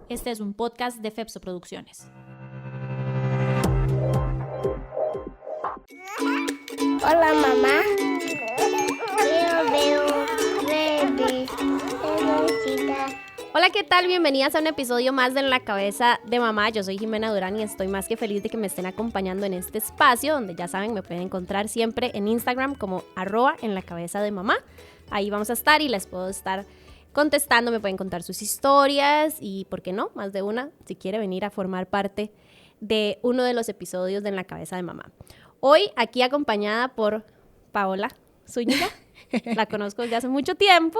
Este es un podcast de Fepso Producciones. Hola, mamá. Yo veo bebé. Hola, ¿qué tal? Bienvenidas a un episodio más de En la Cabeza de Mamá. Yo soy Jimena Durán y estoy más que feliz de que me estén acompañando en este espacio, donde ya saben, me pueden encontrar siempre en Instagram como @enlacabezademamá. Ahí vamos a estar y les puedo estar contestando, me pueden contar sus historias y, ¿por qué no? Más de una, si quiere venir a formar parte de uno de los episodios de En la Cabeza de Mamá. Hoy aquí acompañada por Paola Zúñiga. La conozco desde hace mucho tiempo,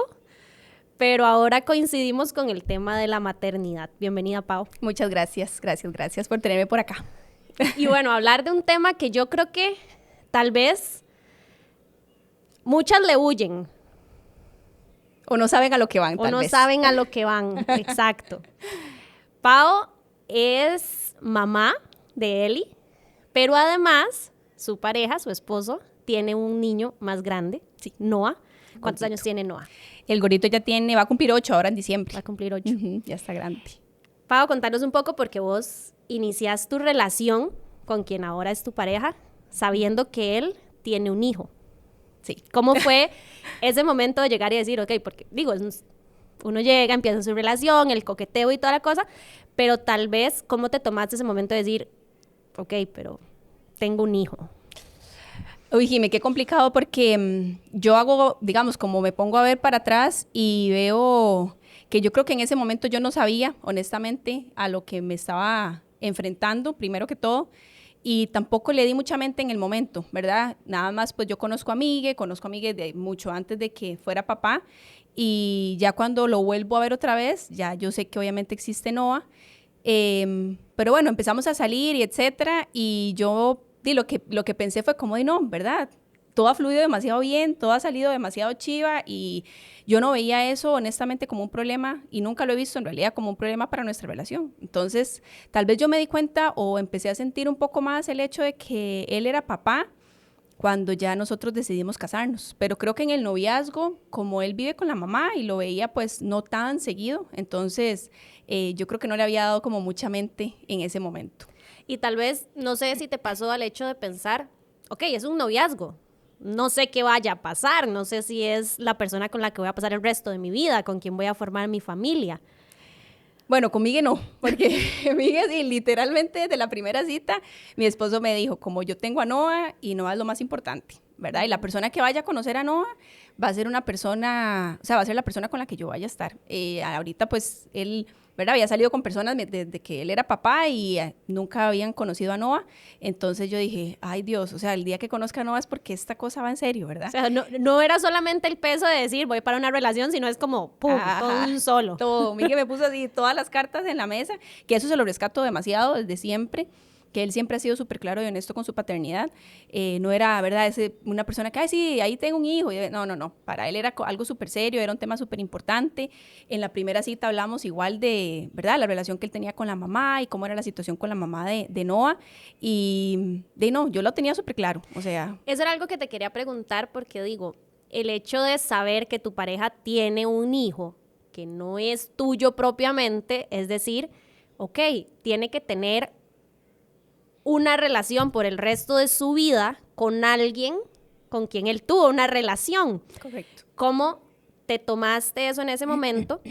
pero ahora coincidimos con el tema de la maternidad. Bienvenida, Pau. Muchas gracias por tenerme por acá. Y bueno, hablar de un tema que yo creo que tal vez muchas le huyen. O no saben a lo que van, tal vez. O no saben a lo que van, exacto. Pau es mamá de Eli, pero además su pareja, su esposo, tiene un niño más grande, sí, Noah. ¿Cuántos años tiene Noah? El gorrito ya va a cumplir 8 ahora en diciembre. Va a cumplir 8. Ya está grande. Pau, contanos un poco porque vos inicias tu relación con quien ahora es tu pareja sabiendo que él tiene un hijo. Sí. ¿Cómo fue ese momento de llegar y decir, ok, porque digo, uno llega, empieza su relación, el coqueteo y toda la cosa, pero tal vez, ¿cómo te tomaste ese momento de decir, ok, pero tengo un hijo? Uy, Jimé, qué complicado porque yo hago, digamos, como me pongo a ver para atrás y veo que yo creo que en ese momento yo no sabía, honestamente, a lo que me estaba enfrentando, primero que todo, y tampoco le di mucha mente en el momento, ¿verdad? Nada más, pues yo conozco a Migue de mucho antes de que fuera papá, y ya cuando lo vuelvo a ver otra vez, ya yo sé que obviamente existe Noah, pero bueno, empezamos a salir y etcétera, y yo lo que pensé fue como, no, ¿verdad? Todo ha fluido demasiado bien, todo ha salido demasiado chiva y yo no veía eso honestamente como un problema y nunca lo he visto en realidad como un problema para nuestra relación. Entonces, tal vez yo me di cuenta o empecé a sentir un poco más el hecho de que él era papá cuando ya nosotros decidimos casarnos. Pero creo que en el noviazgo, como él vive con la mamá y lo veía pues no tan seguido, entonces yo creo que no le había dado como mucha mente en ese momento. Y tal vez, no sé si te pasó al hecho de pensar, ok, es un noviazgo, no sé qué vaya a pasar, no sé si es la persona con la que voy a pasar el resto de mi vida, con quien voy a formar mi familia. Bueno, con Migue no, porque Migue sí, literalmente desde la primera cita, mi esposo me dijo, como yo tengo a Noah y Noah es lo más importante, ¿verdad? Y la persona que vaya a conocer a Noah va a ser una persona, o sea, va a ser la persona con la que yo vaya a estar. Ahorita pues él, ¿verdad? Había salido con personas desde que él era papá y nunca habían conocido a Noah, entonces yo dije, ay Dios, o sea, el día que conozca a Noah es porque esta cosa va en serio, ¿verdad? O sea, no era solamente el peso de decir voy para una relación, sino es como, ¡pum!, todo un solo. Todo, Miguel me puso así todas las cartas en la mesa, que eso se lo rescato demasiado desde siempre, que él siempre ha sido súper claro y honesto con su paternidad. No era, ¿verdad?, una persona que, ay, sí, ahí tengo un hijo. No. Para él era algo súper serio, era un tema súper importante. En la primera cita hablamos igual de, ¿verdad?, la relación que él tenía con la mamá y cómo era la situación con la mamá de Noah. Y yo lo tenía súper claro, o sea. Eso era algo que te quería preguntar porque digo, el hecho de saber que tu pareja tiene un hijo que no es tuyo propiamente, es decir, ok, tiene que tener una relación por el resto de su vida con alguien con quien él tuvo una relación. Correcto. ¿Cómo te tomaste eso en ese momento?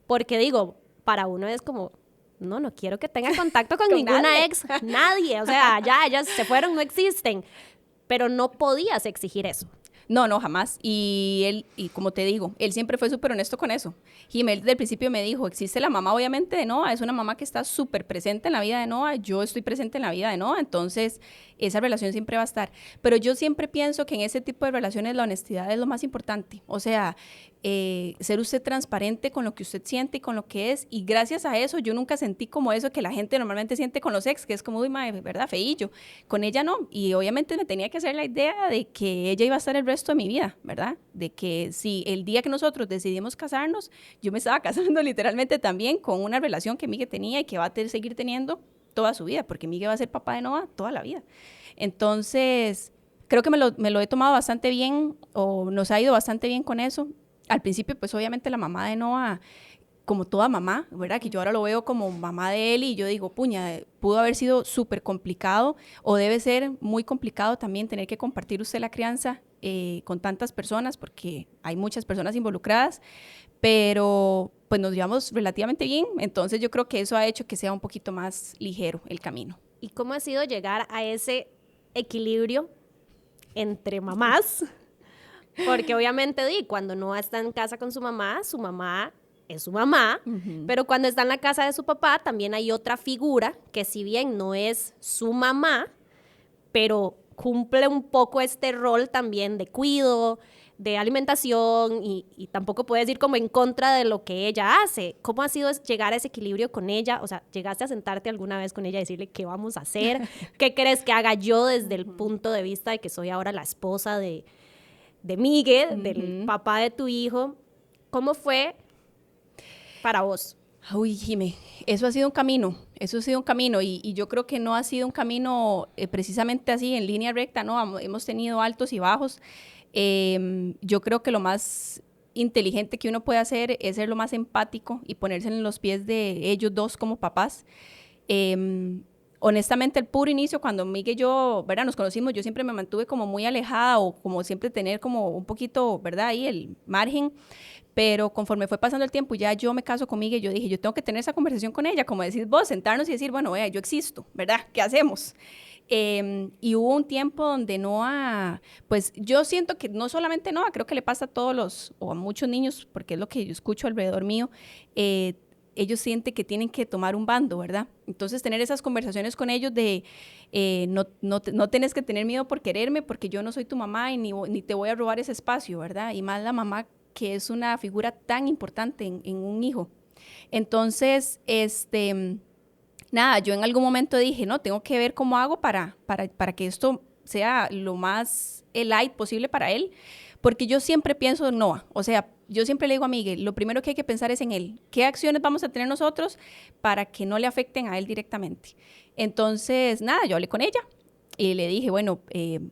Porque digo, para uno es como, no quiero que tenga contacto con ninguna nadie. ex, nadie, o sea, ya ellas se fueron, no existen, pero no podías exigir eso. No, jamás. Y como te digo, él siempre fue súper honesto con eso. Jimé desde el principio me dijo, existe la mamá obviamente de Noah, es una mamá que está súper presente en la vida de Noah, yo estoy presente en la vida de Noah, entonces esa relación siempre va a estar. Pero yo siempre pienso que en ese tipo de relaciones la honestidad es lo más importante. O sea, ser usted transparente con lo que usted siente y con lo que es, y gracias a eso yo nunca sentí como eso que la gente normalmente siente con los ex, que es como, uy, madre, ¿verdad? Feillo. Con ella no, y obviamente me tenía que hacer la idea de que ella iba a estar el resto de mi vida, ¿verdad? De que si el día que nosotros decidimos casarnos, yo me estaba casando literalmente también con una relación que Migue tenía y que va a seguir teniendo toda su vida, porque Migue va a ser papá de Noah toda la vida. Entonces, creo que me lo he tomado bastante bien, o nos ha ido bastante bien con eso. Al principio, pues obviamente la mamá de Noah como toda mamá, ¿verdad? Que yo ahora lo veo como mamá de él y yo digo, puña, pudo haber sido súper complicado o debe ser muy complicado también tener que compartir usted la crianza con tantas personas porque hay muchas personas involucradas, pero pues nos llevamos relativamente bien, entonces yo creo que eso ha hecho que sea un poquito más ligero el camino. ¿Y cómo ha sido llegar a ese equilibrio entre mamás? Porque obviamente cuando no está en casa con su mamá es su mamá, pero cuando está en la casa de su papá también hay otra figura que si bien no es su mamá, pero cumple un poco este rol también de cuido, de alimentación y tampoco puedes ir como en contra de lo que ella hace. ¿Cómo ha sido llegar a ese equilibrio con ella? O sea, ¿llegaste a sentarte alguna vez con ella y decirle qué vamos a hacer? ¿Qué crees que haga yo desde el punto de vista de que soy ahora la esposa de Miguel, del papá de tu hijo? ¿Cómo fue para vos? Uy, Jimé, eso ha sido un camino y yo creo que no ha sido un camino precisamente así en línea recta, ¿no? Hemos tenido altos y bajos. Yo creo que lo más inteligente que uno puede hacer es ser lo más empático y ponerse en los pies de ellos dos como papás. Honestamente, el puro inicio, cuando Miguel y yo, ¿verdad? Nos conocimos, yo siempre me mantuve como muy alejada o como siempre tener como un poquito, ¿verdad? Ahí el margen. Pero conforme fue pasando el tiempo, ya yo me caso con Miguel, yo dije, yo tengo que tener esa conversación con ella, como decís vos, sentarnos y decir, bueno, vea, yo existo, ¿verdad? ¿Qué hacemos? Y hubo un tiempo donde Noah, pues yo siento que no solamente Noah, creo que le pasa a todos o a muchos niños, porque es lo que yo escucho alrededor mío, ellos sienten que tienen que tomar un bando, ¿verdad? Entonces tener esas conversaciones con ellos de no tienes que tener miedo por quererme, porque yo no soy tu mamá y ni te voy a robar ese espacio, ¿verdad? Y más la mamá que es una figura tan importante en un hijo. Entonces, nada, yo en algún momento dije, no, tengo que ver cómo hago para que esto sea lo más light posible para él, porque yo siempre pienso en Noah, o sea, yo siempre le digo a Miguel, lo primero que hay que pensar es en él, ¿qué acciones vamos a tener nosotros para que no le afecten a él directamente? Entonces, nada, yo hablé con ella, y le dije, bueno,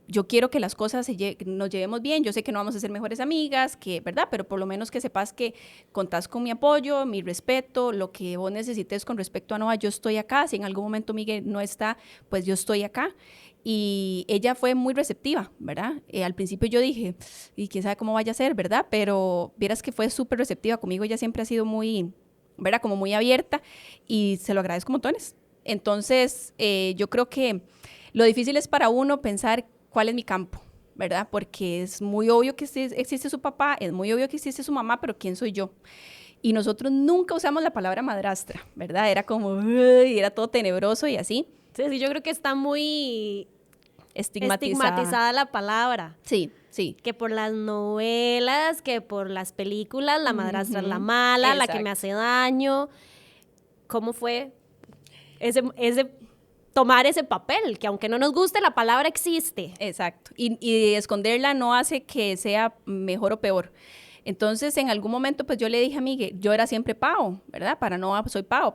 yo quiero que las cosas nos llevemos bien, yo sé que no vamos a ser mejores amigas, ¿verdad? Pero por lo menos que sepas que contás con mi apoyo, mi respeto, lo que vos necesites con respecto a Noah, yo estoy acá, si en algún momento Miguel no está, pues yo estoy acá. Y ella fue muy receptiva, ¿verdad? Al principio yo dije, y quién sabe cómo vaya a ser, ¿verdad? Pero vieras que fue súper receptiva conmigo, ella siempre ha sido muy, ¿verdad? Como muy abierta y se lo agradezco montones. Entonces, yo creo que lo difícil es para uno pensar cuál es mi campo, ¿verdad? Porque es muy obvio que existe su papá, es muy obvio que existe su mamá, pero ¿quién soy yo? Y nosotros nunca usamos la palabra madrastra, ¿verdad? Era como, era todo tenebroso y así. Sí, yo creo que está muy estigmatizada la palabra. Sí, sí. Que por las novelas, que por las películas, la madrastra es la mala, Exacto. la que me hace daño. ¿Cómo fue ese tomar ese papel? Que aunque no nos guste, la palabra existe. Exacto. Y esconderla no hace que sea mejor o peor. Entonces, en algún momento, pues yo le dije a Miguel, yo era siempre Pau, ¿verdad? Para Noah soy Pau,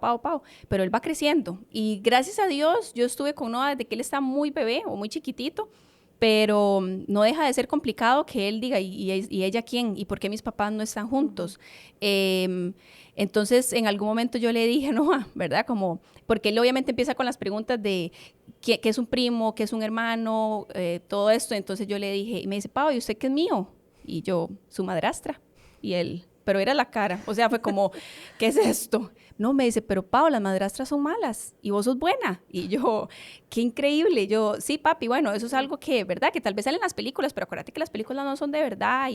pero él va creciendo. Y gracias a Dios, yo estuve con Noah desde que él está muy bebé o muy chiquitito, pero no deja de ser complicado que él diga, ¿y ella quién? ¿Y por qué mis papás no están juntos? Entonces, en algún momento yo le dije a Noah, ¿verdad? Como, porque él obviamente empieza con las preguntas de qué es un primo, qué es un hermano, todo esto. Entonces yo le dije, y me dice, Pau, ¿y usted qué es mío? Y yo, su madrastra. Y él, pero era la cara. O sea, fue como, ¿qué es esto? No, me dice, pero Pau, las madrastras son malas y vos sos buena. Y yo, qué increíble. Yo, sí, papi, bueno, eso es algo que, ¿verdad? Que tal vez sale en las películas, pero acuérdate que las películas no son de verdad.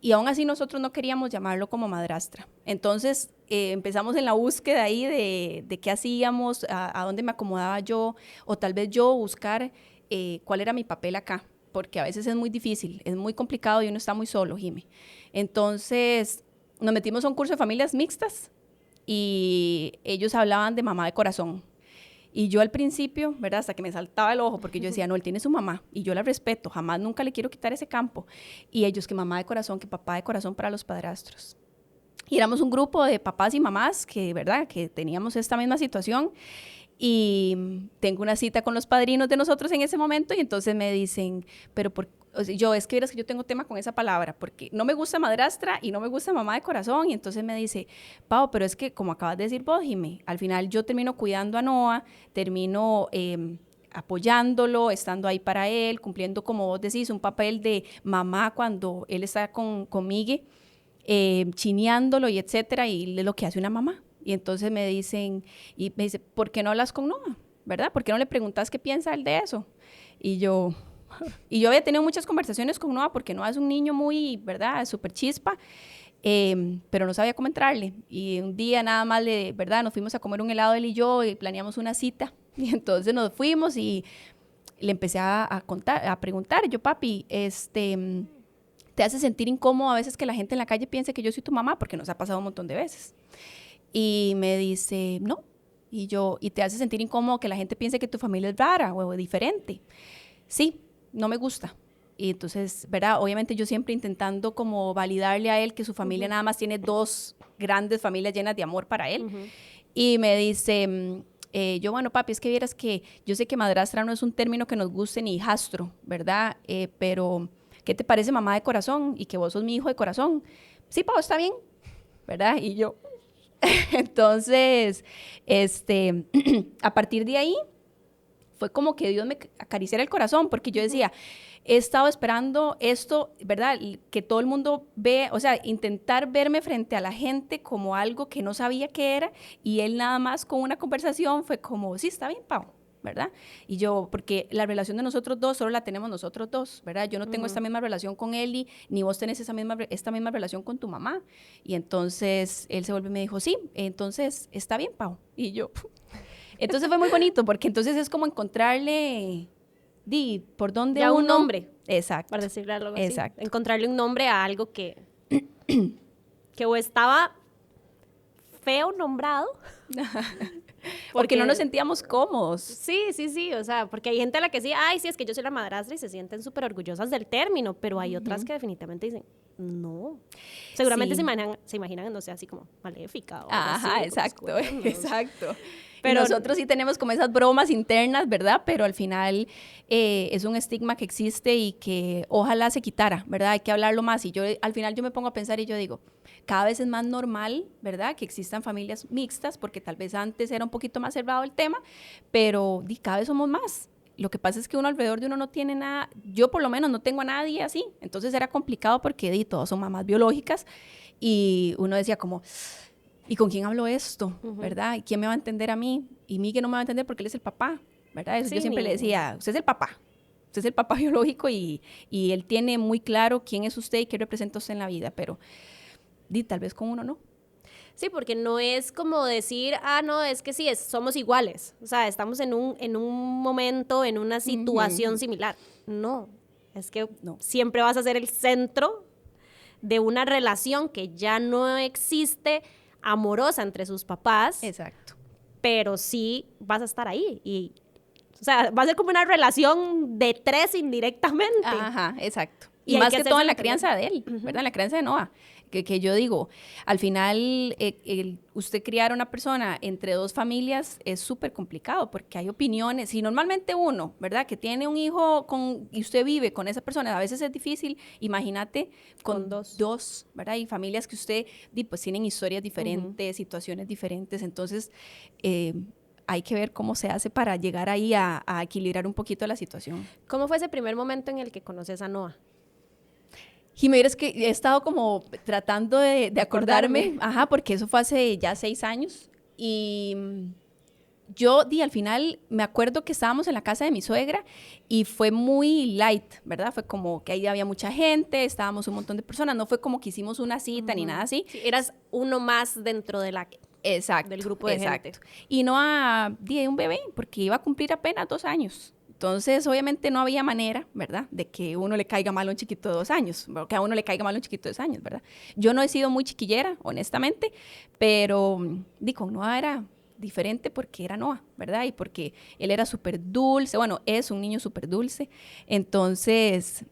Y aún así nosotros no queríamos llamarlo como madrastra. Entonces empezamos en la búsqueda ahí de qué hacíamos, a dónde me acomodaba yo, o tal vez yo buscar cuál era mi papel acá. Porque a veces es muy difícil, es muy complicado y uno está muy solo, Jimmy. Entonces, nos metimos a un curso de familias mixtas y ellos hablaban de mamá de corazón. Y yo al principio, ¿verdad? Hasta que me saltaba el ojo, porque yo decía, no, él tiene su mamá y yo la respeto, jamás nunca le quiero quitar ese campo. Y ellos, que mamá de corazón, que papá de corazón para los padrastros. Y éramos un grupo de papás y mamás que, ¿verdad? Que teníamos esta misma situación. y tengo una cita con los padrinos de nosotros en ese momento y entonces me dicen, pero o sea, es que verás que yo tengo tema con esa palabra, porque no me gusta madrastra y no me gusta mamá de corazón, y entonces me dice, Pau, pero es que como acabas de decir vos, Jimé, al final yo termino cuidando a Noah, termino apoyándolo, estando ahí para él, cumpliendo, como vos decís, un papel de mamá cuando él está conmigo, chineándolo y etcétera, y es lo que hace una mamá. Y entonces me dice, ¿por qué no hablas con Noah? ¿Verdad? ¿Por qué no le preguntas qué piensa él de eso? Y yo había tenido muchas conversaciones con Noah, porque Noah es un niño muy, ¿verdad?, súper chispa, pero no sabía cómo entrarle. Y un día nada más, ¿verdad?, nos fuimos a comer un helado él y yo, y planeamos una cita. Y entonces nos fuimos y le empecé a preguntar, yo, papi, ¿te hace sentir incómodo a veces que la gente en la calle piense que yo soy tu mamá? Porque nos ha pasado un montón de veces. Y me dice, no. ¿Y te hace sentir incómodo que la gente piense que tu familia es rara o diferente? Sí, no me gusta. Y entonces, ¿verdad? Obviamente yo siempre intentando como validarle a él que su familia nada más tiene 2 grandes familias llenas de amor para él. Y me dice, bueno, papi, es que vieras que yo sé que madrastra no es un término que nos guste ni hijastro, ¿verdad? Pero, ¿qué te parece mamá de corazón? Y que vos sos mi hijo de corazón. Sí, Pau, está bien, ¿verdad? Y yo, entonces, a partir de ahí, fue como que Dios me acariciara el corazón, porque yo decía, he estado esperando esto, ¿verdad? Que todo el mundo ve, o sea, intentar verme frente a la gente como algo que no sabía qué era, y él nada más con una conversación fue como, sí, está bien, Pau, ¿verdad? Y yo, porque la relación de nosotros dos solo la tenemos nosotros dos, ¿verdad? Yo no tengo esta misma relación con Eli, ni vos tenés esta misma relación con tu mamá. Y entonces él se volvió y me dijo, sí, entonces está bien, Pau. Y yo... Entonces fue muy bonito, porque entonces es como encontrarle, por dónde ya uno... un nombre. Exacto. Para decirle algo así. Exacto. Encontrarle un nombre a algo que o estaba feo nombrado. Porque no nos sentíamos cómodos. Sí, o sea, porque hay gente a la que sí, ay, sí, es que yo soy la madrastra y se sienten súper orgullosas del término, pero hay otras que definitivamente dicen, no. Seguramente Sí. se imaginan, no sé, así como maléfica o algo Ajá, así, exacto, exacto. Pero nosotros sí tenemos como esas bromas internas, ¿verdad? Pero al final es un estigma que existe y que ojalá se quitara, ¿verdad? Hay que hablarlo más. Y yo al final yo me pongo a pensar y yo digo, cada vez es más normal, ¿verdad?, que existan familias mixtas, porque tal vez antes era un poquito más cerrado el tema, pero cada vez somos más. Lo que pasa es que uno alrededor de uno no tiene nada, yo por lo menos no tengo a nadie así, entonces era complicado porque todos son mamás biológicas y uno decía como, ¿y con quién hablo esto? ¿Verdad? ¿Y quién me va a entender a mí? Y Miguel no me va a entender porque él es el papá, ¿verdad? Eso Sí, yo siempre le decía, usted es el papá biológico y él tiene muy claro quién es usted y qué representa usted en la vida, pero tal vez con uno no. Sí, porque no es como decir, no, es que sí, somos iguales. O sea, estamos en un momento, en una situación similar. No, es que siempre vas a ser el centro de una relación que ya no existe amorosa entre sus papás. Exacto. Pero sí vas a estar ahí. O sea, va a ser como una relación de 3 indirectamente. Ajá, exacto. Y más que todo en la entender. crianza de él, ¿verdad? En la crianza de Noah. Que yo digo, al final, usted criar a una persona entre 2 familias es súper complicado porque hay opiniones. Y normalmente uno, ¿verdad?, que tiene un hijo y usted vive con esa persona, a veces es difícil. Imagínate con dos, ¿verdad? Y familias que usted, pues tienen historias diferentes, situaciones diferentes. Entonces, hay que ver cómo se hace para llegar ahí a equilibrar un poquito la situación. ¿Cómo fue ese primer momento en el que conoces a Noah? Jiménez, que he estado como tratando de acordarme, porque eso fue hace ya 6 años, y yo al final me acuerdo que estábamos en la casa de mi suegra y fue muy light, ¿verdad? Fue como que ahí había mucha gente, estábamos un montón de personas, no fue como que hicimos una cita ni nada así. Sí, eras uno más dentro de del grupo de gente. Y no un bebé, porque iba a cumplir apenas 2 años. Entonces, obviamente no había manera, ¿verdad?, de que uno le caiga mal a un chiquito de 2 años, que a uno le caiga mal a un chiquito de 2 años, ¿verdad? Yo no he sido muy chiquillera, honestamente, pero con Noah era diferente porque era Noah, ¿verdad? Y porque él era súper dulce, bueno, es un niño súper dulce. Entonces,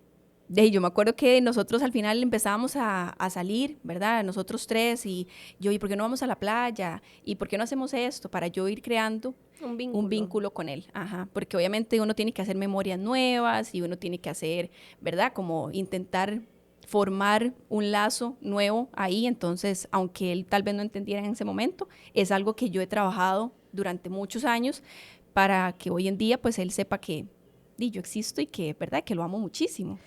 yo me acuerdo que nosotros al final empezábamos a salir, ¿verdad?, nosotros 3, y yo, ¿y por qué no vamos a la playa? ¿Y por qué no hacemos esto? Para yo ir creando un vínculo con él, ajá, porque obviamente uno tiene que hacer memorias nuevas y uno tiene que hacer, ¿verdad? Como intentar formar un lazo nuevo ahí, entonces, aunque él tal vez no entendiera en ese momento, es algo que yo he trabajado durante muchos años para que hoy en día, pues, él sepa que yo existo y que, ¿verdad? Que lo amo muchísimo.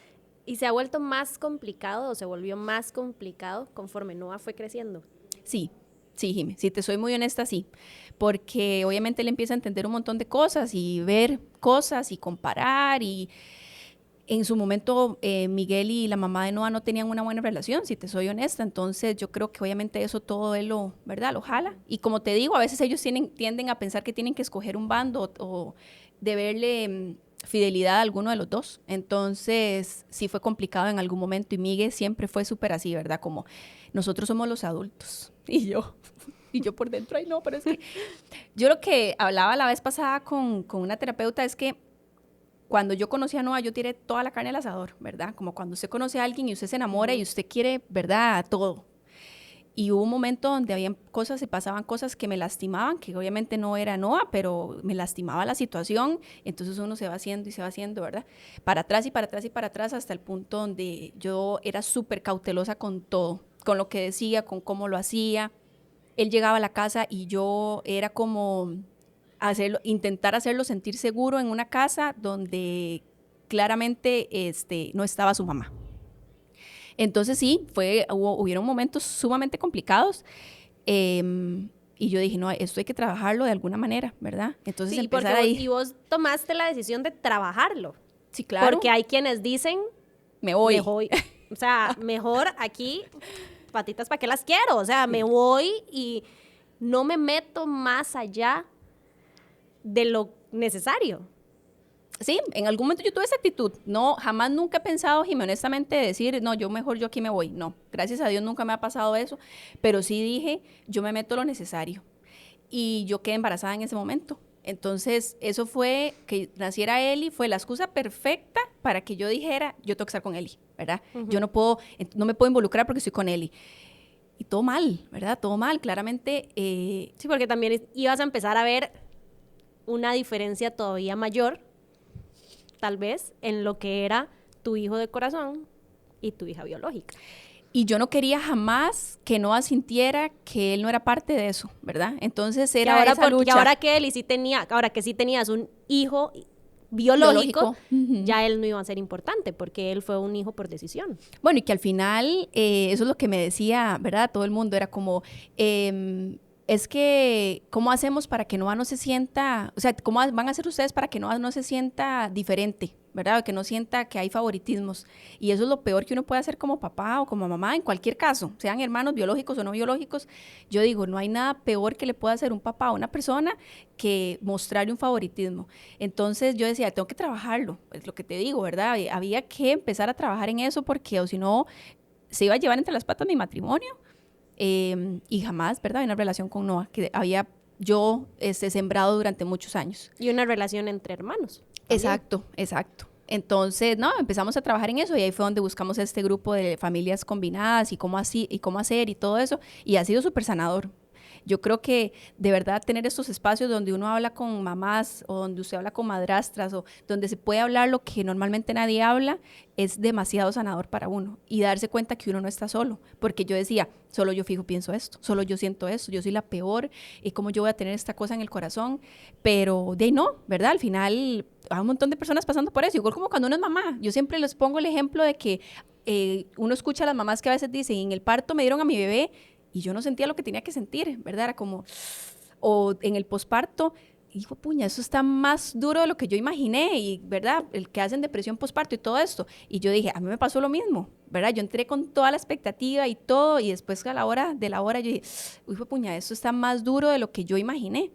¿Y se ha vuelto más complicado o se volvió más complicado conforme Noah fue creciendo? Sí, Jimmy, si te soy muy honesta, sí, porque obviamente él empieza a entender un montón de cosas y ver cosas y comparar y en su momento Miguel y la mamá de Noah no tenían una buena relación, si te soy honesta, entonces yo creo que obviamente eso todo él lo, ¿verdad? Lo jala y como te digo, a veces ellos tienden a pensar que tienen que escoger un bando o deberle fidelidad a alguno de los dos, entonces sí fue complicado en algún momento y Miguel siempre fue súper así, ¿verdad? Como nosotros somos los adultos y yo por dentro, ay no, pero es que yo lo que hablaba la vez pasada con una terapeuta es que cuando yo conocí a Noah, yo tiré toda la carne al asador, ¿verdad? Como cuando usted conoce a alguien y usted se enamora y usted quiere, ¿verdad? Todo. Y hubo un momento donde habían cosas, se pasaban cosas que me lastimaban, que obviamente no era Noah, pero me lastimaba la situación. Entonces uno se va haciendo y se va haciendo, ¿verdad? Para atrás y para atrás y para atrás hasta el punto donde yo era súper cautelosa con todo, con lo que decía, con cómo lo hacía. Él llegaba a la casa y yo era como intentar hacerlo sentir seguro en una casa donde claramente no estaba su mamá. Entonces sí, hubieron momentos sumamente complicados y yo dije, no, esto hay que trabajarlo de alguna manera, ¿verdad? Entonces sí, empezar ahí. Y vos tomaste la decisión de trabajarlo. Sí, claro. Porque hay quienes dicen, me voy. O sea, mejor aquí, patitas, ¿para qué las quiero? O sea, me voy y no me meto más allá de lo necesario. Sí, en algún momento yo tuve esa actitud. No, jamás nunca he pensado, Jimmy, honestamente, decir, no, yo aquí me voy. No, gracias a Dios nunca me ha pasado eso, pero sí dije, yo me meto lo necesario. Y yo quedé embarazada en ese momento. Entonces, eso fue, que naciera Eli, fue la excusa perfecta para que yo dijera, yo tengo que estar con Eli, ¿verdad? Yo no me puedo involucrar porque estoy con Eli. Y todo mal, ¿verdad? Todo mal, claramente. Sí, porque también ibas a empezar a ver una diferencia todavía mayor, tal vez, en lo que era tu hijo de corazón y tu hija biológica. Y yo no quería jamás que Noah sintiera que él no era parte de eso, ¿verdad? Entonces era esa lucha. Ahora que sí tenías un hijo biológico, ya él no iba a ser importante porque él fue un hijo por decisión. Bueno, y que al final, eso es lo que me decía, ¿verdad? Todo el mundo era como, es que, ¿cómo hacemos para que Noah no se sienta, o sea, cómo van a hacer ustedes para que Noah no se sienta diferente, ¿verdad? Que no sienta que hay favoritismos. Y eso es lo peor que uno puede hacer como papá o como mamá, en cualquier caso, sean hermanos biológicos o no biológicos. Yo digo, no hay nada peor que le pueda hacer un papá a una persona que mostrarle un favoritismo. Entonces yo decía, tengo que trabajarlo, es lo que te digo, ¿verdad? Había que empezar a trabajar en eso porque o si no, se iba a llevar entre las patas mi matrimonio. Y jamás, ¿verdad? Una relación con Noah que había yo sembrado durante muchos años. Y una relación entre hermanos. Exacto. Entonces, no, empezamos a trabajar en eso y ahí fue donde buscamos este grupo de familias combinadas y cómo hacer y todo eso. Y ha sido súper sanador. Yo creo que de verdad tener estos espacios donde uno habla con mamás o donde usted habla con madrastras o donde se puede hablar lo que normalmente nadie habla es demasiado sanador para uno y darse cuenta que uno no está solo, porque yo decía, solo yo fijo pienso esto, solo yo siento esto, yo soy la peor y cómo yo voy a tener esta cosa en el corazón, pero de ahí no, ¿verdad? Al final hay un montón de personas pasando por eso, igual como cuando uno es mamá, yo siempre les pongo el ejemplo de que uno escucha a las mamás que a veces dicen, en el parto me dieron a mi bebé y yo no sentía lo que tenía que sentir, ¿verdad? Era como, o en el posparto, hijo puña, eso está más duro de lo que yo imaginé, y, ¿verdad? El que hacen depresión posparto y todo esto. Y yo dije, a mí me pasó lo mismo, ¿verdad? Yo entré con toda la expectativa y todo, y después a la hora yo dije, hijo puña, eso está más duro de lo que yo imaginé.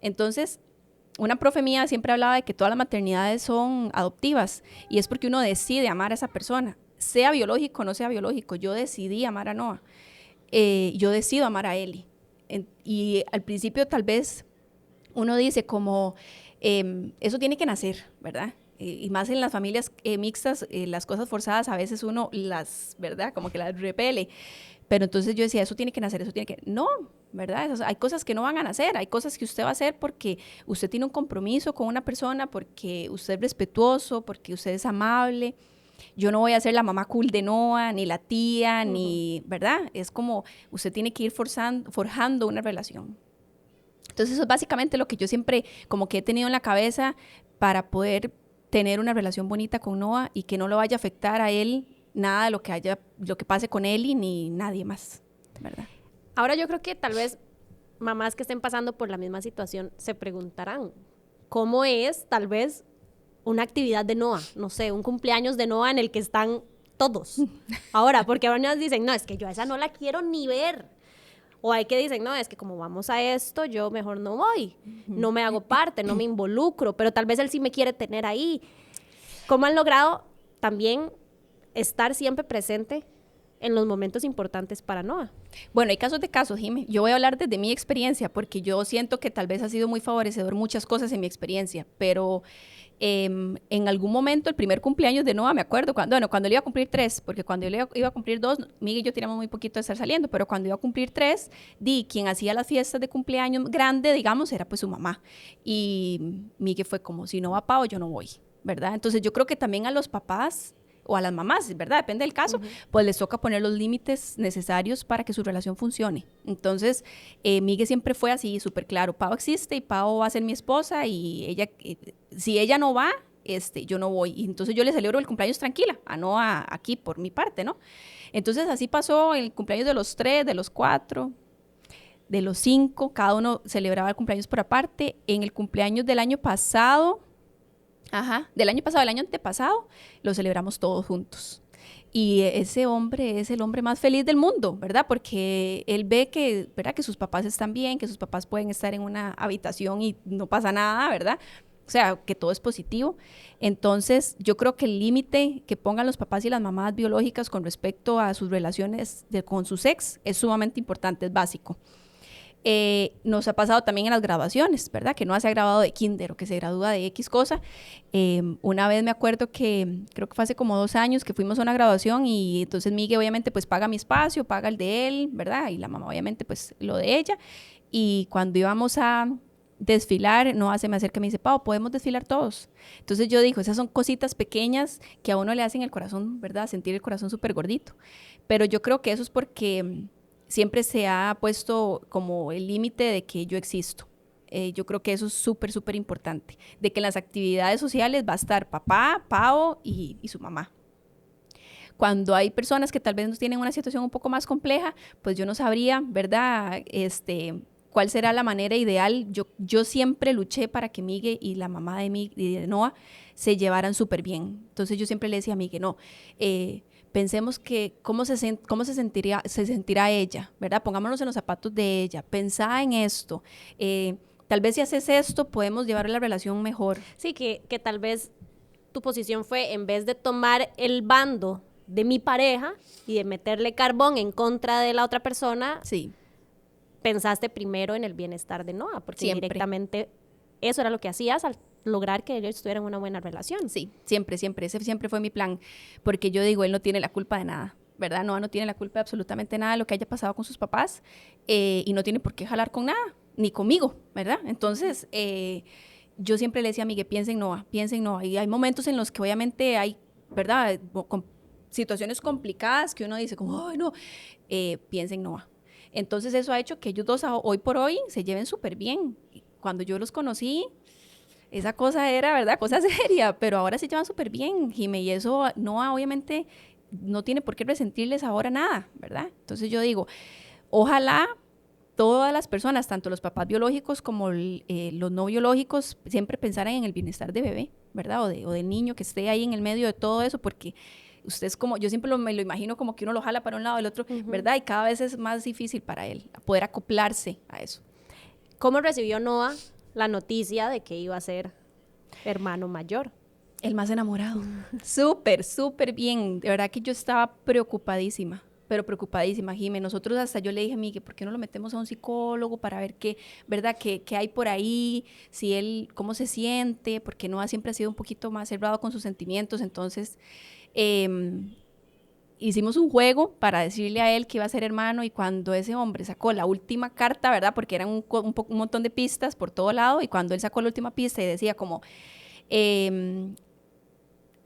Entonces, una profe mía siempre hablaba de que todas las maternidades son adoptivas, y es porque uno decide amar a esa persona, sea biológico o no sea biológico. Yo decidí amar a Noah. Yo decido amar a Eli. Y al principio tal vez uno dice como, eso tiene que nacer, ¿verdad? Y más en las familias mixtas, las cosas forzadas a veces uno ¿verdad? Como que las repele. Pero entonces yo decía, eso tiene que nacer, no, ¿verdad? Hay cosas que no van a hacer, hay cosas que usted va a hacer porque usted tiene un compromiso con una persona, porque usted es respetuoso, porque usted es amable. Yo no voy a ser la mamá cool de Noah, ni la tía, ni, ¿verdad? Es como usted tiene que ir forjando una relación. Entonces eso es básicamente lo que yo siempre como que he tenido en la cabeza para poder tener una relación bonita con Noah y que no lo vaya a afectar a él nada de lo que pase con él y ni nadie más, ¿verdad? Ahora yo creo que tal vez mamás que estén pasando por la misma situación se preguntarán, ¿cómo es tal vez una actividad de Noah? No sé, un cumpleaños de Noah en el que están todos. Ahora, porque ahora nos dicen, no, es que yo a esa no la quiero ni ver. O hay que dicen, no, es que como vamos a esto, yo mejor no voy, no me hago parte, no me involucro, pero tal vez él sí me quiere tener ahí. ¿Cómo han logrado también estar siempre presente en los momentos importantes para Noah? Bueno, hay casos de casos, Jimmy. Yo voy a hablar desde mi experiencia, porque yo siento que tal vez ha sido muy favorecedor muchas cosas en mi experiencia, pero en algún momento, el primer cumpleaños de Noah, me acuerdo, cuando él iba a cumplir 3, porque cuando él iba a cumplir 2, Miguel y yo teníamos muy poquito de estar saliendo, pero cuando iba a cumplir 3, quien hacía las fiestas de cumpleaños grande, digamos, era pues su mamá. Y Miguel fue como, si no va Pau, yo no voy, ¿verdad? Entonces yo creo que también a los papás o a las mamás, ¿verdad? Depende del caso, pues les toca poner los límites necesarios para que su relación funcione. Entonces, Miguel siempre fue así, súper claro, Pau existe y Pau va a ser mi esposa y ella, si ella no va, yo no voy. Y entonces yo le celebro el cumpleaños tranquila, no aquí por mi parte, ¿no? Entonces así pasó el cumpleaños de los 3, de los 4, de los 5, cada uno celebraba el cumpleaños por aparte. En el cumpleaños del año pasado, del año antepasado, lo celebramos todos juntos. Y ese hombre es el hombre más feliz del mundo, ¿verdad? Porque él ve que, ¿verdad? Que sus papás están bien, que sus papás pueden estar en una habitación y no pasa nada, ¿verdad? O sea, que todo es positivo. Entonces, yo creo que el límite que pongan los papás y las mamás biológicas con respecto a sus relaciones con sus ex es sumamente importante, es básico. Nos ha pasado también en las graduaciones, ¿verdad? Que no se ha graduado de kinder o que se gradúa de X cosa. Una vez me acuerdo que, creo que fue hace como 2 años que fuimos a una graduación y entonces Miguel obviamente pues paga mi espacio, paga el de él, ¿verdad? Y la mamá obviamente pues lo de ella. Y cuando íbamos a desfilar, Noah se me acerca y me dice, Pau, ¿podemos desfilar todos? Entonces yo digo, esas son cositas pequeñas que a uno le hacen el corazón, ¿verdad? Sentir el corazón súper gordito. Pero yo creo que eso es porque siempre se ha puesto como el límite de que yo existo. Yo creo que eso es súper, súper importante, de que en las actividades sociales va a estar papá, Pau y su mamá. Cuando hay personas que tal vez nos tienen una situación un poco más compleja, pues yo no sabría, ¿verdad? Cuál será la manera ideal. Yo siempre luché para que Miguel y la mamá de Miguel y de Noah se llevaran súper bien. Entonces yo siempre le decía a Miguel, no, pensemos que cómo se sentirá ella, ¿verdad? Pongámonos en los zapatos de ella, pensá en esto. Tal vez si haces esto, podemos llevar la relación mejor. Sí, que tal vez tu posición fue, en vez de tomar el bando de mi pareja y de meterle carbón en contra de la otra persona, sí, pensaste primero en el bienestar de Noah, porque siempre. Directamente eso era lo que hacías al lograr que ellos tuvieran una buena relación. Sí, siempre, ese siempre fue mi plan, porque yo digo, él no tiene la culpa de nada, ¿verdad? Noah no tiene la culpa de absolutamente nada de lo que haya pasado con sus papás y no tiene por qué jalar con nada, ni conmigo, ¿verdad? Entonces, yo siempre le decía a Miguel, piensa en Noah, y hay momentos en los que obviamente hay, ¿verdad? Con situaciones complicadas que uno dice como, ay no, piensa en Noah. Entonces eso ha hecho que ellos dos hoy por hoy se lleven súper bien. Cuando yo los conocí, esa cosa era, ¿verdad? Cosa seria, pero ahora se llevan súper bien, Jimé, y eso Noah obviamente no tiene por qué resentirles ahora nada, ¿verdad? Entonces yo digo, ojalá todas las personas, tanto los papás biológicos como los no biológicos, siempre pensaran en el bienestar de bebé, ¿verdad? O del niño que esté ahí en el medio de todo eso, porque usted es como, yo siempre me lo imagino como que uno lo jala para un lado y el otro, ¿verdad? Y cada vez es más difícil para él poder acoplarse a eso. ¿Cómo recibió Noah la noticia de que iba a ser hermano mayor? El más enamorado. Súper, súper bien. De verdad que yo estaba preocupadísima, Jimé. Nosotros hasta yo le dije a Miguel, ¿por qué no lo metemos a un psicólogo para ver qué, ¿verdad? Qué hay por ahí, si él, cómo se siente, porque Noah siempre ha sido un poquito más cerrado con sus sentimientos, entonces hicimos un juego para decirle a él que iba a ser hermano, y cuando ese hombre sacó la última carta, ¿verdad? Porque eran un montón de pistas por todo lado, y cuando él sacó la última pista y decía como, el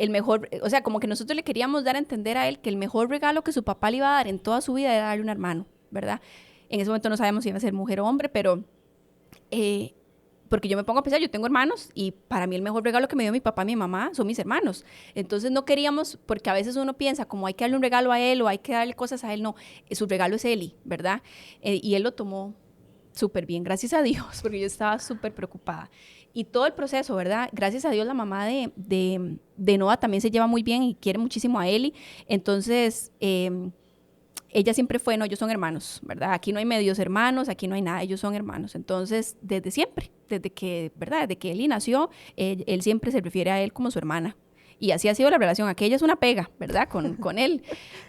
mejor, o sea, como que nosotros le queríamos dar a entender a él que el mejor regalo que su papá le iba a dar en toda su vida era darle un hermano, ¿verdad? En ese momento no sabíamos si iba a ser mujer o hombre, pero porque yo me pongo a pensar, yo tengo hermanos y para mí el mejor regalo que me dio mi papá y mi mamá son mis hermanos. Entonces no queríamos, porque a veces uno piensa como hay que darle un regalo a él o hay que darle cosas a él, no, su regalo es Eli, ¿verdad? Y él lo tomó súper bien, gracias a Dios, porque yo estaba súper preocupada. Y todo el proceso, ¿verdad? Gracias a Dios la mamá de Noah también se lleva muy bien y quiere muchísimo a Eli. Entonces, ella siempre fue, no, ellos son hermanos, ¿verdad? Aquí no hay medios hermanos, aquí no hay nada, ellos son hermanos. Entonces, desde siempre, desde que, ¿verdad? Desde que Eli nació, él siempre se refiere a él como su hermana. Y así ha sido la relación. Aquella es una pega, ¿verdad? Con él,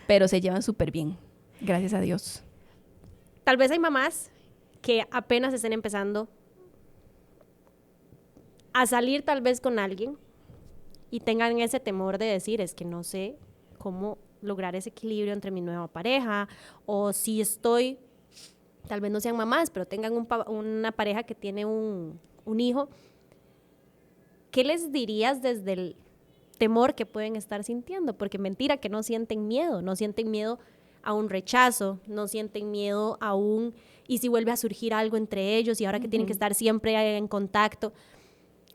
pero se llevan súper bien, gracias a Dios. Tal vez hay mamás que apenas estén empezando a salir tal vez con alguien y tengan ese temor de decir, es que no sé cómo lograr ese equilibrio entre mi nueva pareja, o si estoy, tal vez no sean mamás, pero tengan una pareja que tiene un hijo. ¿Qué les dirías desde el temor que pueden estar sintiendo? Porque mentira que no sienten miedo a un rechazo, no sienten miedo a y si vuelve a surgir algo entre ellos y ahora que tienen que estar siempre en contacto.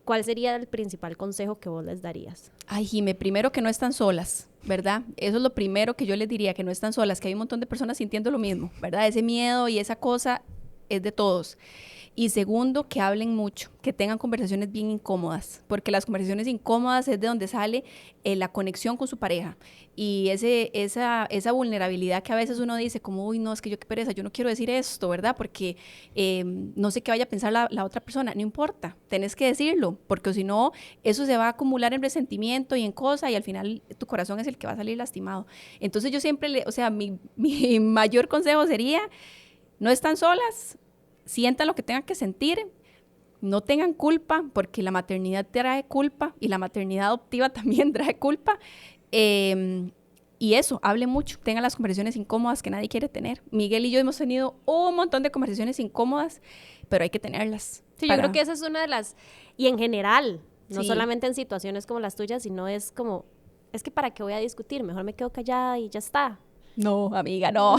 ¿Cuál sería el principal consejo que vos les darías? Ay, Jime, primero que no están solas, ¿verdad? Eso es lo primero que yo les diría, que no están solas, que hay un montón de personas sintiendo lo mismo, ¿verdad? Ese miedo y esa cosa es de todos. Y segundo, que hablen mucho, que tengan conversaciones bien incómodas, porque las conversaciones incómodas es de donde sale la conexión con su pareja. Y esa vulnerabilidad que a veces uno dice como, uy, no, es que yo qué pereza, yo no quiero decir esto, ¿verdad? Porque no sé qué vaya a pensar la otra persona. No importa, tenés que decirlo, porque si no, eso se va a acumular en resentimiento y en cosas, y al final tu corazón es el que va a salir lastimado. Entonces yo siempre, mi mayor consejo sería, no están solas, sientan lo que tengan que sentir, no tengan culpa, porque la maternidad trae culpa y la maternidad adoptiva también trae culpa. Y eso, hablen mucho, tengan las conversaciones incómodas que nadie quiere tener. Miguel y yo hemos tenido un montón de conversaciones incómodas, pero hay que tenerlas. Sí, yo creo que esa es una de las, y en general, no solamente en situaciones como las tuyas, sino es como, es que para qué voy a discutir, mejor me quedo callada y ya está. No, amiga, no.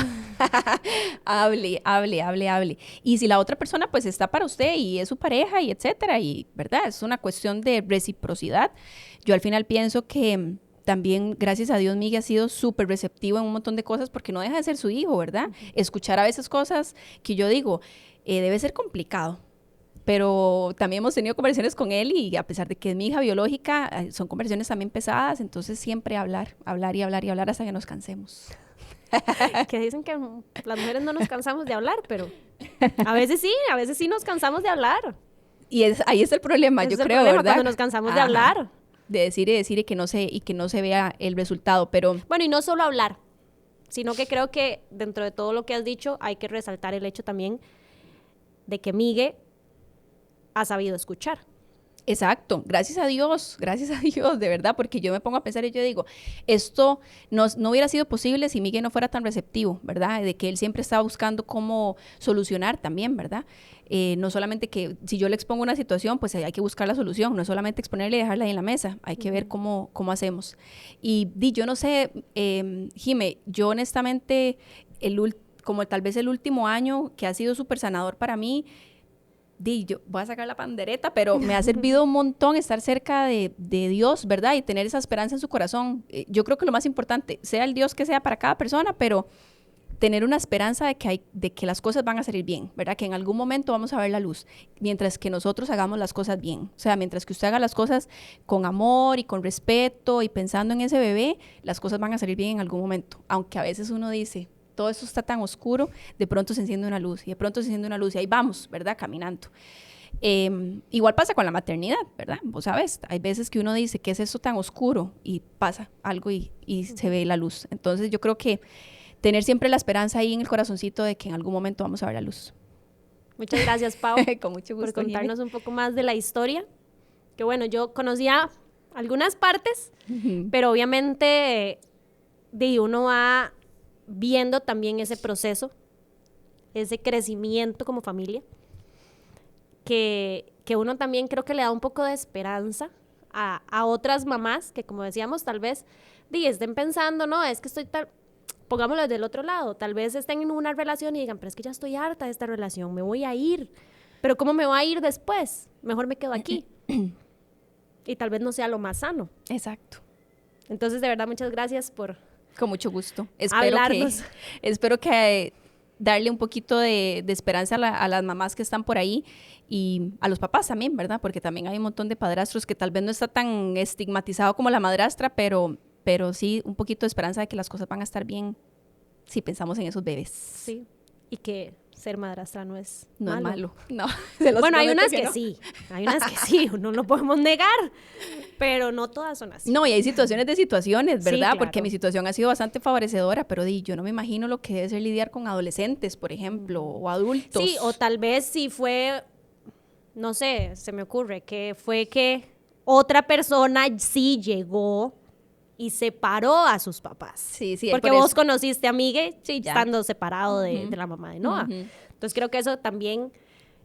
hable. Y si la otra persona pues está para usted y es su pareja y etcétera, y verdad, es una cuestión de reciprocidad. Yo al final pienso que también, gracias a Dios, Miguel ha sido súper receptivo en un montón de cosas porque no deja de ser su hijo, ¿verdad? Escuchar a veces cosas que yo digo, debe ser complicado. Pero también hemos tenido conversaciones con él y a pesar de que es mi hija biológica, son conversaciones también pesadas, entonces siempre hablar hasta que nos cansemos. Que dicen que las mujeres no nos cansamos de hablar, pero a veces sí nos cansamos de hablar. Y ahí está el problema, yo creo, ¿verdad? Cuando nos cansamos de hablar. De decir y que no se vea el resultado, pero... Bueno, y no solo hablar, sino que creo que dentro de todo lo que has dicho hay que resaltar el hecho también de que Miguel ha sabido escuchar. Exacto, gracias a Dios, de verdad, porque yo me pongo a pensar y yo digo, esto no hubiera sido posible si Miguel no fuera tan receptivo, ¿verdad? De que él siempre estaba buscando cómo solucionar también, ¿verdad? No solamente que si yo le expongo una situación, pues hay que buscar la solución, no es solamente exponerle y dejarla ahí en la mesa, hay que ver cómo hacemos. Y yo no sé, Jime, yo honestamente, como tal vez el último año que ha sido súper sanador para mí, yo voy a sacar la pandereta, pero me ha servido un montón estar cerca de Dios, ¿verdad? Y tener esa esperanza en su corazón. Yo creo que lo más importante, sea el Dios que sea para cada persona, pero tener una esperanza de que las cosas van a salir bien, ¿verdad? Que en algún momento vamos a ver la luz, mientras que nosotros hagamos las cosas bien. O sea, mientras que usted haga las cosas con amor y con respeto y pensando en ese bebé, las cosas van a salir bien en algún momento. Aunque a veces uno dice, todo eso está tan oscuro, de pronto se enciende una luz, y de pronto se enciende una luz, y ahí vamos, ¿verdad? Caminando. Igual pasa con la maternidad, ¿verdad? Vos sabes, hay veces que uno dice, ¿qué es eso tan oscuro? Y pasa algo y se ve la luz. Entonces yo creo que tener siempre la esperanza ahí en el corazoncito de que en algún momento vamos a ver la luz. Muchas gracias, Pau, con mucho gusto, por contarnos un poco más de la historia. Que bueno, yo conocía algunas partes, pero obviamente uno va viendo también ese proceso, ese crecimiento como familia, que uno también creo que le da un poco de esperanza a otras mamás que, como decíamos, tal vez estén pensando, no, es que pongámoslo desde el otro lado, tal vez estén en una relación y digan, pero es que ya estoy harta de esta relación, me voy a ir, pero ¿cómo me voy a ir después? Mejor me quedo aquí. Y tal vez no sea lo más sano. Exacto. Entonces, de verdad, muchas gracias por Con mucho gusto. hablarnos. Espero que darle un poquito de esperanza a las mamás que están por ahí y a los papás también, ¿verdad? Porque también hay un montón de padrastros que tal vez no está tan estigmatizado como la madrastra, pero sí un poquito de esperanza de que las cosas van a estar bien si pensamos en esos bebés. Sí, y que ser madrastra no es malo. No, bueno, hay unas que sí, no lo podemos negar, pero no todas son así. No, y hay situaciones de situaciones, ¿verdad? Sí, claro. Porque mi situación ha sido bastante favorecedora, pero yo no me imagino lo que debe ser lidiar con adolescentes, por ejemplo, o adultos. Sí, o tal vez si fue, no sé, se me ocurre, que fue que otra persona sí llegó y separó a sus papás. Sí, porque por vos eso. conociste a Migue Sí, ya. estando separado de la mamá de Noah. Ujú. Entonces creo que eso también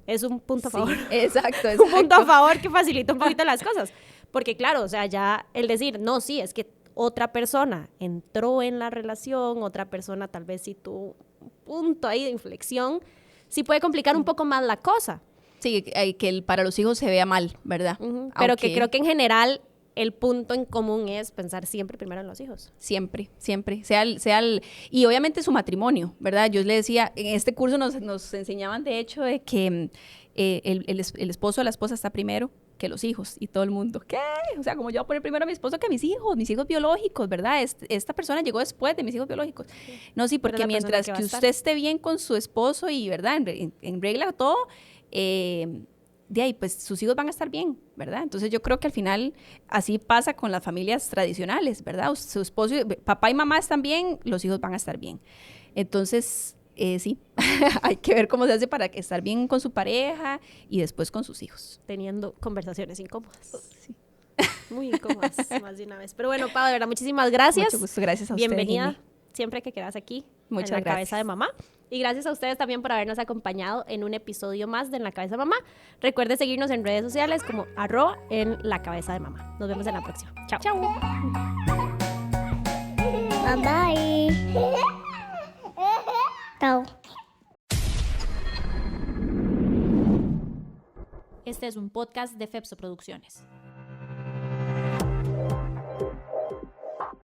es un punto a favor. Sí, exacto. Un punto a favor que facilita un poquito las cosas. Porque claro, o sea, ya el decir, no, sí, es que otra persona entró en la relación, otra persona tal vez sí tuvo un punto ahí de inflexión, sí puede complicar un poco más la cosa. Sí, que para los hijos se vea mal, ¿verdad? Pero que creo que en general el punto en común es pensar siempre primero en los hijos. Siempre. Y obviamente su matrimonio, ¿verdad? Yo le decía, en este curso nos enseñaban de hecho de que el esposo o la esposa está primero que los hijos y todo el mundo. ¿Qué? O sea, como yo voy a poner primero a mi esposo que a mis hijos biológicos, ¿verdad? Esta persona llegó después de mis hijos biológicos. Sí. No, sí, porque mientras que usted esté bien con su esposo y, ¿verdad? En regla todo, de ahí, pues sus hijos van a estar bien, ¿verdad? Entonces yo creo que al final así pasa con las familias tradicionales, ¿verdad? Su esposo, papá y mamá están bien, los hijos van a estar bien. Entonces, sí, hay que ver cómo se hace para estar bien con su pareja y después con sus hijos. Teniendo conversaciones incómodas. Sí. Muy incómodas, más de una vez. Pero bueno, Pau, de verdad, muchísimas gracias. Mucho gusto, gracias a usted. Bienvenida siempre que quieras aquí. Muchas en la gracias. Cabeza de Mamá. Y gracias a ustedes también por habernos acompañado en un episodio más de En la Cabeza de Mamá. Recuerde seguirnos en redes sociales como @en la cabeza de mamá. Nos vemos en la próxima. Chao. Chao. Bye. Chao. Este es un podcast de Fepso Producciones.